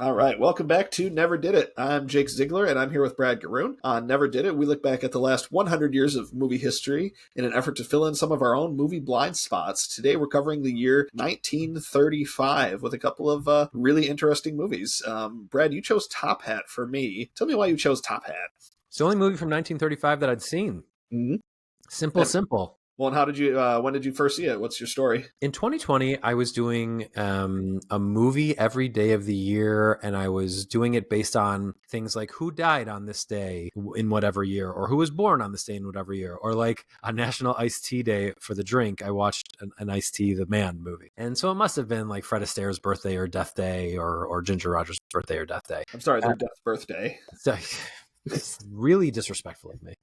All right, welcome back to Never Did It. I'm Jake Ziegler, and I'm here with Brad Garoon. On Never Did It, we look back at the last 100 years of movie history in an effort to fill in some of our own movie blind spots. Today, we're covering the year 1935 with a couple of really interesting movies. Brad, you chose Top Hat for me. Tell me why you chose Top Hat. It's the only movie from 1935 that I'd seen. Mm-hmm. Simple. Well, and how did you? When did you first see it? What's your story? In 2020, I was doing a movie every day of the year, and I was doing it based on things like who died on this day in whatever year, or who was born on this day in whatever year, or like a National Iced Tea Day for the drink. I watched an Iced Tea the Man movie, and so it must have been like Fred Astaire's birthday or death day, or Ginger Rogers' birthday or death day. I'm sorry, their death birthday. So, it's really disrespectful of me.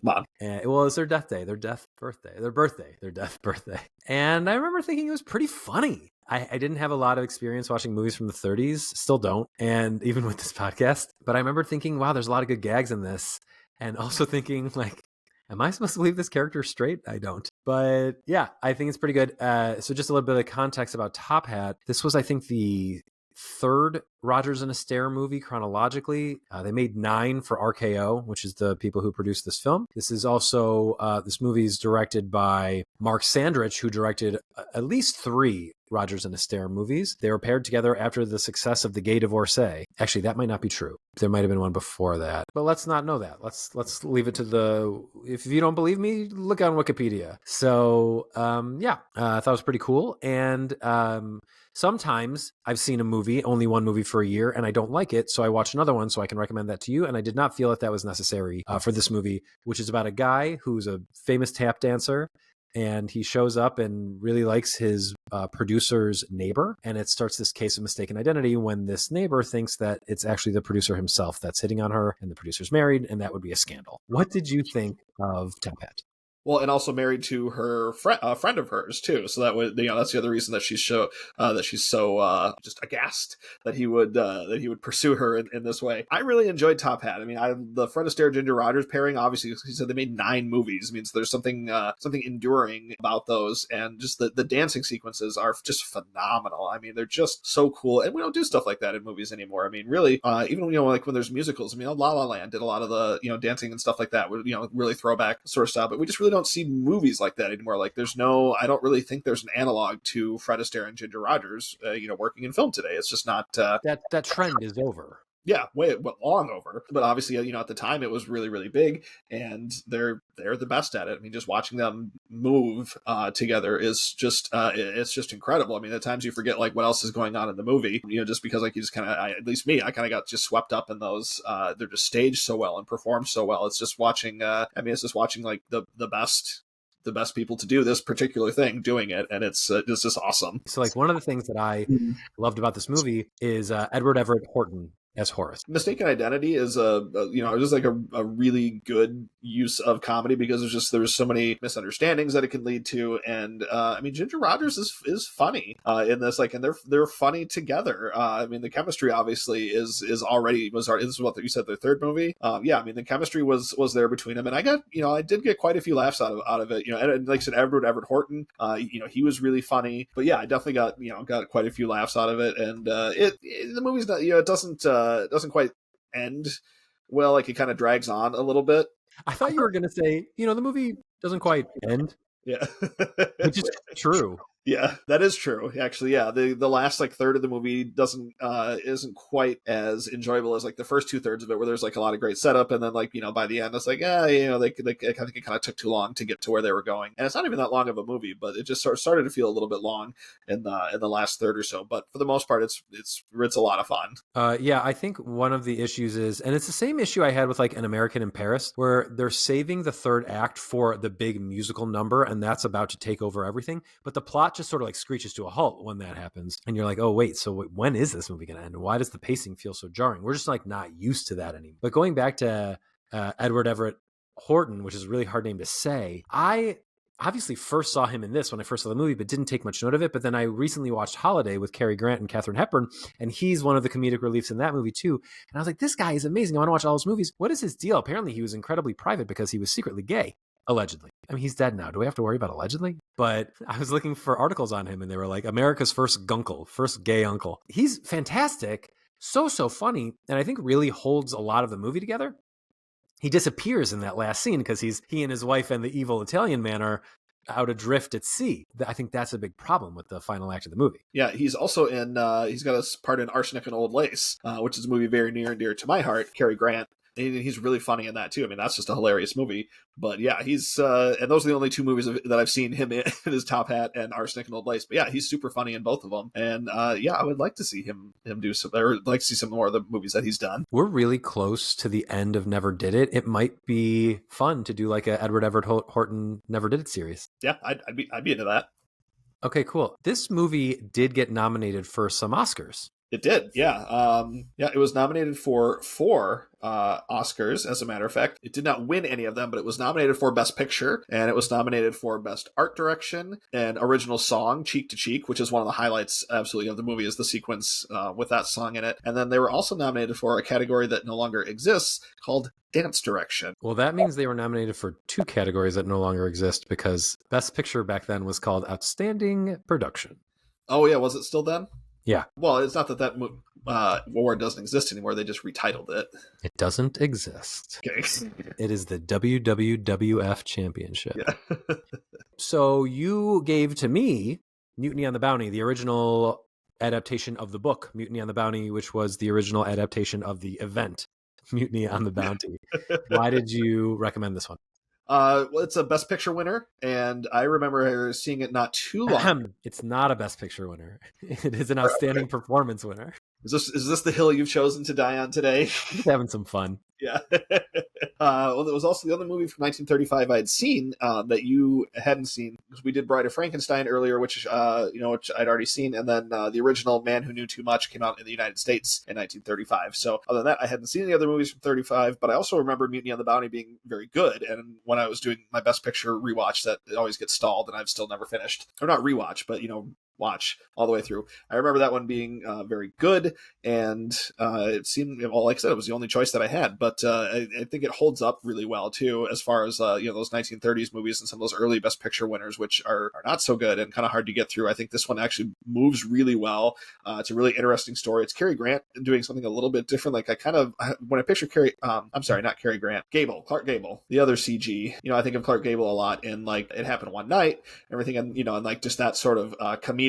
Come on. Well, it's their death day, their death birthday, their death birthday. And I remember thinking it was pretty funny. I didn't have a lot of experience watching movies from the 30s, still don't, and even with this podcast. But I remember thinking, wow, there's a lot of good gags in this. And also thinking, like, am I supposed to leave this character straight? I don't. But yeah, I think it's pretty good. So just a little bit of context about Top Hat. This was, I think, the third Rogers and Astaire movie chronologically. They made 9 for RKO, which is the people who produced this film. This is also, this movie is directed by Mark Sandrich, who directed at least 3 Rogers and Astaire movies. They were paired together after the success of The Gay Divorcee. Actually, that might not be true. There might have been one before that, but let's not know that. Let's leave it to if you don't believe me, look on Wikipedia. So, I thought it was pretty cool. And, sometimes I've seen a movie, only one movie for a year, and I don't like it, so I watch another one so I can recommend that to you. And I did not feel that was necessary for this movie, which is about a guy who's a famous tap dancer, and he shows up and really likes his producer's neighbor. And it starts this case of mistaken identity when this neighbor thinks that it's actually the producer himself that's hitting on her, and the producer's married, and that would be a scandal. What did you think of Top Hat? Well, and also married to her friend of hers too. So that would, that's the other reason that she's so just aghast that he would pursue her in this way. I really enjoyed Top Hat. I mean, the Fred Astaire Ginger Rogers pairing. Obviously, he said they made 9 movies. I mean, so there's something enduring about those, and just the dancing sequences are just phenomenal. I mean, they're just so cool, and we don't do stuff like that in movies anymore. I mean, really, even like when there's musicals. I mean, La La Land did a lot of the dancing and stuff like that. Really throwback sort of style, but we just really don't see movies like that anymore. Like I don't really think there's an analog to Fred Astaire and Ginger Rogers, working in film today. It's just not that trend is over. Yeah, long over. But obviously, at the time it was really, really big, and they're the best at it. I mean, just watching them move together is just it's just incredible. I mean, at times you forget like what else is going on in the movie, just because like you just kind of, at least me, I kind of got just swept up in those. They're just staged so well and performed so well. It's just watching. It's just watching like the best people to do this particular thing doing it, and it's just awesome. So like one of the things that I loved about this movie is Edward Everett Horton as Horace. Mistaken identity is just like a really good use of comedy, because there's so many misunderstandings that it can lead to, and Ginger Rogers is funny in this, like, and they're funny together. The chemistry obviously is already this is what you said, their third movie. The chemistry was there between them, and I did get quite a few laughs out of it. And like I said, Edward Everett Horton, he was really funny, but yeah, I definitely got quite a few laughs out of it, and the movie's not, it doesn't quite end well. Like, it kind of drags on a little bit. I thought you were going to say, the movie doesn't quite end. Yeah. Which is true. Yeah, that is true. Actually, yeah, the last like third of the movie isn't quite as enjoyable as like the first 2/3 of it, where there's like a lot of great setup, and then like by the end it's like I think it kind of took too long to get to where they were going, and it's not even that long of a movie, but it just started to feel a little bit long in the last third or so. But for the most part, it's a lot of fun. I think one of the issues is, and it's the same issue I had with like An American in Paris, where they're saving the third act for the big musical number, and that's about to take over everything, but the plot just sort of like screeches to a halt when that happens, and you're like, oh wait, so when is this movie gonna end? Why does the pacing feel so jarring? We're just like not used to that anymore. But going back to Edward Everett Horton, which is a really hard name to say, I obviously first saw him in this when I first saw the movie, but didn't take much note of it. But then I recently watched Holiday with Cary Grant and Katharine Hepburn, and he's one of the comedic reliefs in that movie too. And I was like, this guy is amazing. I want to watch all his movies. What is his deal? Apparently he was incredibly private because he was secretly gay. Allegedly. I mean, he's dead now. Do we have to worry about allegedly? But I was looking for articles on him, and they were like, America's first gunkle, first gay uncle. He's fantastic, So funny, and I think really holds a lot of the movie together. He disappears in that last scene because he and his wife and the evil Italian man are out adrift at sea. I think that's a big problem with the final act of the movie. Yeah, he's also in, he's got a part in Arsenic and Old Lace, which is a movie very near and dear to my heart, Cary Grant. And he's really funny in that too. I mean, that's just a hilarious movie. But yeah, he's and those are the only two movies that I've seen him in his Top Hat and Arsenic and Old Lace. But yeah, he's super funny in both of them. And yeah, I would like to see him do some. I would like to see some more of the movies that he's done. We're really close to the end of Never Did It. It might be fun to do like a Edward Everett Horton Never Did It series. Yeah, I'd be into that. Okay, cool. This movie did get nominated for some Oscars. It did, yeah. Yeah, it was nominated for 4 Oscars, as a matter of fact. It did not win any of them, but it was nominated for Best Picture, and it was nominated for Best Art Direction and Original Song, Cheek to Cheek, which is one of the highlights, absolutely, of the movie, is the sequence with that song in it. And then they were also nominated for a category that no longer exists called Dance Direction. Well, that means they were nominated for 2 categories that no longer exist, because Best Picture back then was called Outstanding Production. Oh, yeah, was it still then? Yeah. Well, it's not that award doesn't exist anymore. They just retitled it. It doesn't exist. Okay. It is the WWWF Championship. Yeah. So you gave to me Mutiny on the Bounty, the original adaptation of the book, Mutiny on the Bounty, which was the original adaptation of the event, Mutiny on the Bounty. Why did you recommend this one? Well, it's a Best Picture winner, and I remember seeing it not too long. It's not a Best Picture winner. It is an Outstanding Performance winner. Is this the hill you've chosen to die on today? Just having some fun. Yeah. Well, it was also the other movie from 1935 I had seen that you hadn't seen, because we did Bride of Frankenstein earlier, which which I'd already seen, and then the original Man Who Knew Too Much came out in the United States in 1935. So other than that, I hadn't seen any other movies from 35, but I also remember Mutiny on the Bounty being very good. And when I was doing my Best Picture rewatch, that it always gets stalled, and I've still never finished, or not rewatch, but watch all the way through. I remember that one being very good, and it seemed, well, like I said, it was the only choice that I had, but I think it holds up really well too, as far as those 1930s movies and some of those early Best Picture winners, which are not so good and kind of hard to get through. I think this one actually moves really well. It's a really interesting story. It's Cary Grant doing something a little bit different. Like when I picture Clark Gable, the other CG, I think of Clark Gable a lot in like It Happened One Night, everything, and and like just that sort of comedic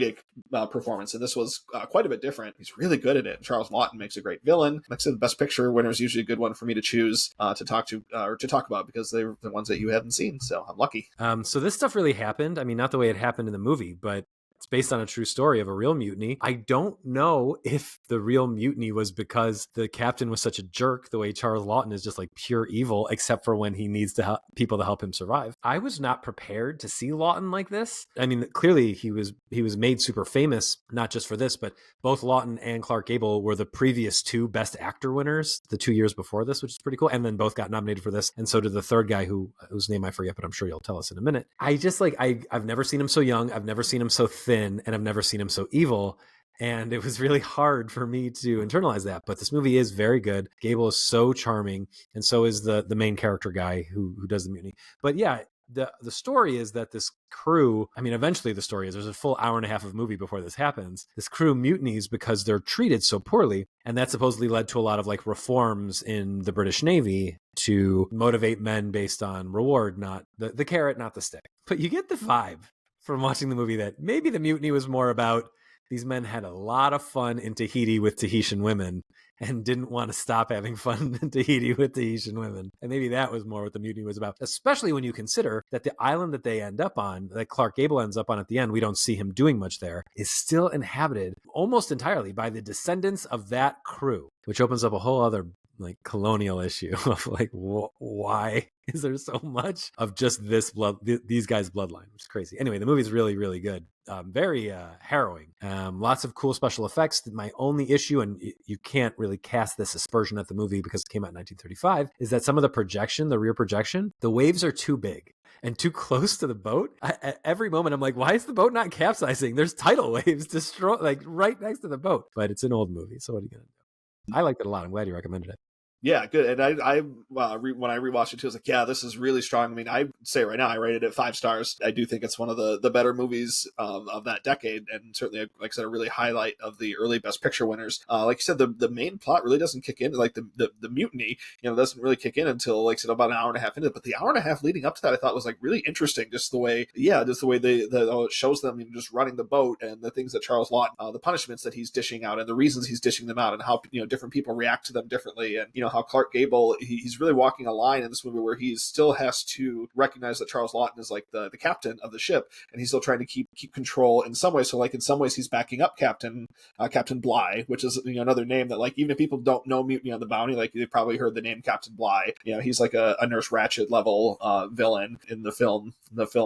performance, and this was quite a bit different. He's really good at it. Charles Laughton makes a great villain. Like I said, the Best Picture winner is usually a good one for me to choose to talk about, because they're the ones that you hadn't seen, so I'm lucky. So this stuff really happened. I mean, not the way it happened in the movie, but it's based on a true story of a real mutiny. I don't know if the real mutiny was because the captain was such a jerk, the way Charles Laughton is just like pure evil, except for when he needs to help people to help him survive. I was not prepared to see Laughton like this. I mean, clearly he was made super famous, not just for this, but both Laughton and Clark Gable were the previous 2 Best Actor winners the 2 years before this, which is pretty cool. And then both got nominated for this. And so did the third guy whose name I forget, but I'm sure you'll tell us in a minute. I just I've never seen him so young. I've never seen him so thin, and I've never seen him so evil. And it was really hard for me to internalize that. But this movie is very good. Gable is so charming, and so is the main character guy who does the mutiny. But yeah, the story is that this crew, I mean, eventually the story is there's a full hour and a half of movie before this happens. This crew mutinies because they're treated so poorly. And that supposedly led to a lot of like reforms in the British Navy to motivate men based on reward, not the carrot, not the stick. But you get the vibe from watching the movie that maybe the mutiny was more about these men had a lot of fun in Tahiti with Tahitian women and didn't want to stop having fun in Tahiti with Tahitian women. And maybe that was more what the mutiny was about, especially when you consider that the island that they end up on, that Clark Gable ends up on at the end, we don't see him doing much there, is still inhabited almost entirely by the descendants of that crew, which opens up a whole other like colonial issue of like, why is there so much of just this these guys' bloodline, which is crazy. Anyway, the movie's really, really good. Very harrowing. Lots of cool special effects. My only issue, and you can't really cast this aspersion at the movie because it came out in 1935, is that some of the rear projection, the waves are too big and too close to the boat. At every moment, I'm like, why is the boat not capsizing? There's tidal waves right next to the boat. But it's an old movie, so what are you going to do? I liked it a lot. I'm glad you recommended it. Yeah, good. And when I rewatched it too, I was like, yeah, this is really strong. I mean, I say right now, I rated it 5 stars. I do think it's one of the better movies of that decade, and certainly, like I said, a really highlight of the early Best Picture winners. Like you said, the main plot really doesn't kick in. Like the mutiny, doesn't really kick in until, like I said, about an hour and a half into it. But the hour and a half leading up to that, I thought was like really interesting. Just the way it shows them just running the boat and the things that Charles Laughton, the punishments that he's dishing out and the reasons he's dishing them out and how different people react to them differently, and how Clark Gable, he's really walking a line in this movie where he still has to recognize that Charles Laughton is like the captain of the ship, and he's still trying to keep control in some ways. So like in some ways he's backing up Captain Bligh, which is another name that, like, even if people don't know Mutiny on the Bounty, like they've probably heard the name Captain Bligh. He's like a Nurse Ratched level villain in the film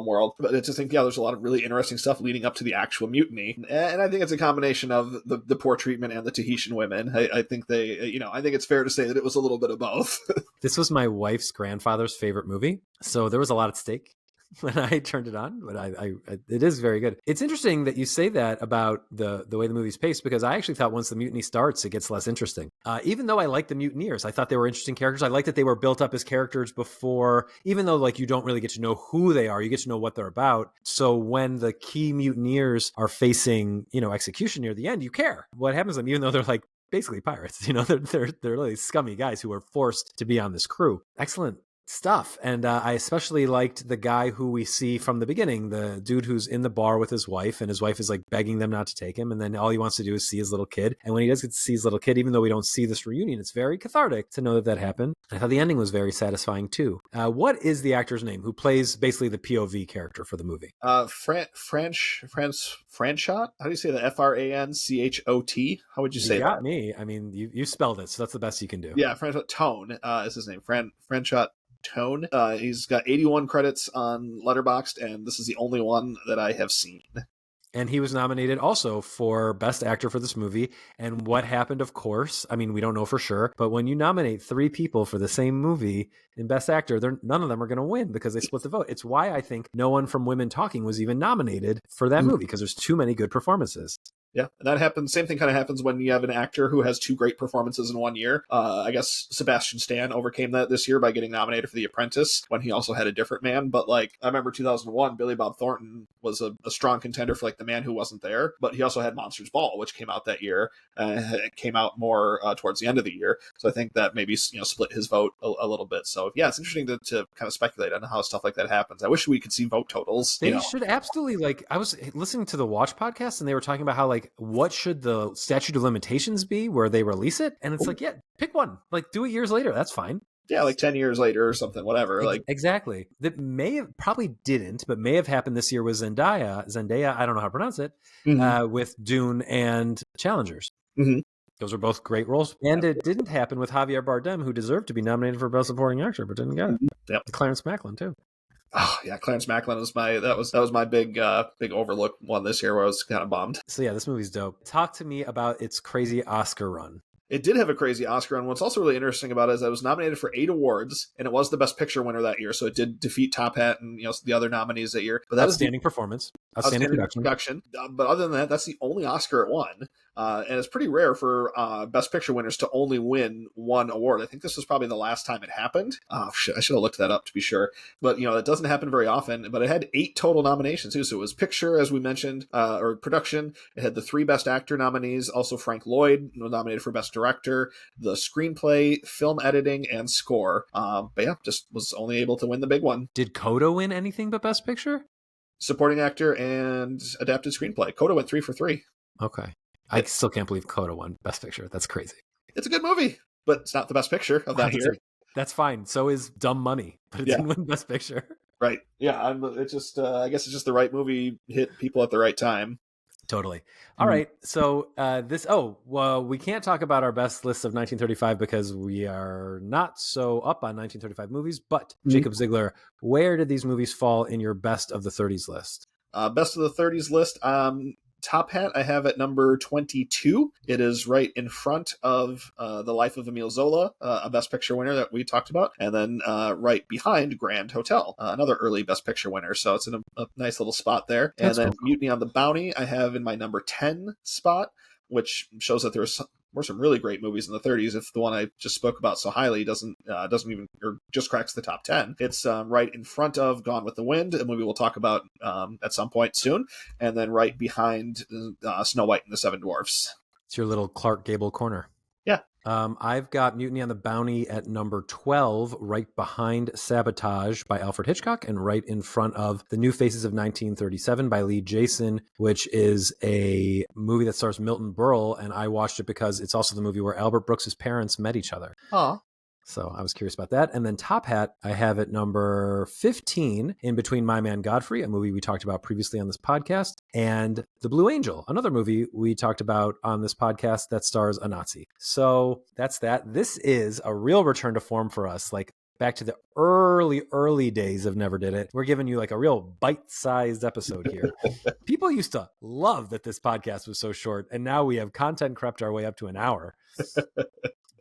world. But I just think there's a lot of really interesting stuff leading up to the actual mutiny, and I think it's a combination of the poor treatment and the Tahitian women. I think I think it's fair to say that it was a little bit of both. This was my wife's grandfather's favorite movie, so there was a lot at stake when I turned it on, but it is very good. It's interesting that you say that about the way the movie's paced, because I actually thought once the mutiny starts, it gets less interesting. Even though I like the mutineers, I thought they were interesting characters. I like that they were built up as characters before, even though like you don't really get to know who they are, you get to know what they're about. So when the key mutineers are facing, execution near the end, you care what happens to them, even though they're like basically pirates. They're really scummy guys who are forced to be on this crew. Excellent stuff. And I especially liked the guy who we see from the beginning, the dude who's in the bar with his wife, and his wife is like begging them not to take him, and then all he wants to do is see his little kid. And when he does get to see his little kid, even though we don't see this reunion, it's very cathartic to know that happened. I thought the ending was very satisfying too. What is the actor's name who plays basically the POV character for the movie? Franchot? How do you say that? Franchot? How would you say that? You got me. I mean, you spelled it, so that's the best you can do. Yeah, Franchot Tone is his name. Franchot Tone. He's got 81 credits on Letterboxd, and this is the only one that I have seen. And he was nominated also for Best Actor for this movie. And what happened, of course, I mean, we don't know for sure, but when you nominate 3 people for the same movie in Best Actor, none of them are going to win because they split the vote. It's why I think no one from Women Talking was even nominated for that movie, because there's too many good performances. Yeah, and that happens. Same thing kind of happens when you have an actor who has 2 great performances in one year. I guess Sebastian Stan overcame that this year by getting nominated for The Apprentice when he also had A Different Man. But like, I remember 2001, Billy Bob Thornton was a strong contender for like The Man Who Wasn't There. But he also had Monsters Ball, which came out that year. It came out more towards the end of the year. So I think that maybe split his vote a little bit. So yeah, it's interesting to kind of speculate on how stuff like that happens. I wish we could see vote totals. They should absolutely, like, I was listening to the Watch podcast and they were talking about how like, what should the statute of limitations be where they release it? And it's like, yeah, pick one. Like, do it years later. That's fine. Yeah, like 10 years later or something, whatever. Like exactly. That probably didn't, but may have happened this year with Zendaya, I don't know how to pronounce it, with Dune and Challengers. Mm-hmm. Those are both great roles. And it didn't happen with Javier Bardem, who deserved to be nominated for Best Supporting Actor, but didn't get it. Yep. Clarence Macklin, too. Oh yeah, Clarence Macklin was my big overlook one this year where I was kind of bummed. So yeah, this movie's dope. Talk to me about its crazy Oscar run. It did have a crazy Oscar run. What's also really interesting about it is that it was nominated for 8 awards, and it was the Best Picture winner that year. So it did defeat Top Hat and the other nominees that year. But that outstanding performance, outstanding production. But other than that, that's the only Oscar it won. And it's pretty rare for Best Picture winners to only win 1 award. I think this was probably the last time it happened. Oh, shit, I should have looked that up to be sure. But, it doesn't happen very often. But it had 8 total nominations, too. So it was Picture, as we mentioned, or Production. It had the 3 Best Actor nominees. Also, Frank Lloyd was nominated for Best Director, the Screenplay, Film Editing, and Score. But yeah, just was only able to win the big one. Did Coda win anything but Best Picture? Supporting Actor and Adapted Screenplay. Coda went 3 for 3. Okay. I still can't believe Coda won Best Picture. That's crazy. It's a good movie, but it's not the Best Picture of that year. That's fine. So is Dumb Money, but it didn't win Best Picture. Right. Yeah. It's just, I guess it's just the right movie hit people at the right time. Totally. All right. So we can't talk about our best list of 1935 because we are not so up on 1935 movies, but Jacob Ziegler, where did these movies fall in your best of the 30s list? Best of the 30s list. Top Hat I have at number 22. It is right in front of The Life of Emile Zola, a Best Picture winner that we talked about, and then right behind Grand Hotel, another early Best Picture winner. So it's in a nice little spot there. That's and then cool. Mutiny on the Bounty I have in my number 10 spot, which shows that there's some really great movies in the 30s. If the one I just spoke about so highly doesn't even, or just cracks the top 10, it's right in front of Gone with the Wind, a movie we'll talk about at some point soon, and then right behind Snow White and the Seven Dwarfs. It's your little Clark Gable corner. Yeah. I've got Mutiny on the Bounty at number 12, right behind Sabotage by Alfred Hitchcock, and right in front of The New Faces of 1937 by Lee Jason, which is a movie that stars Milton Berle, and I watched it because it's also the movie where Albert Brooks's parents met each other. Aw. So I was curious about that. And then Top Hat, I have at number 15, in between My Man Godfrey, a movie we talked about previously on this podcast, and The Blue Angel, another movie we talked about on this podcast that stars a Nazi. So that's that. This is a real return to form for us, like back to the early days of Never Did It. We're giving you like a real bite-sized episode here. People used to love that this podcast was so short, and now we have content crept our way up to an hour.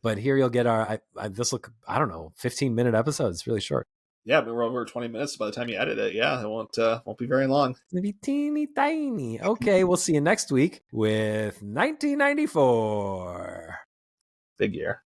But here you'll get our, this look, I don't know, 15-minute episode. It's really short. Yeah, we're over 20 minutes by the time you edit it. Yeah, it won't be very long. It's going to be teeny tiny. Okay, we'll see you next week with 1994. Big year.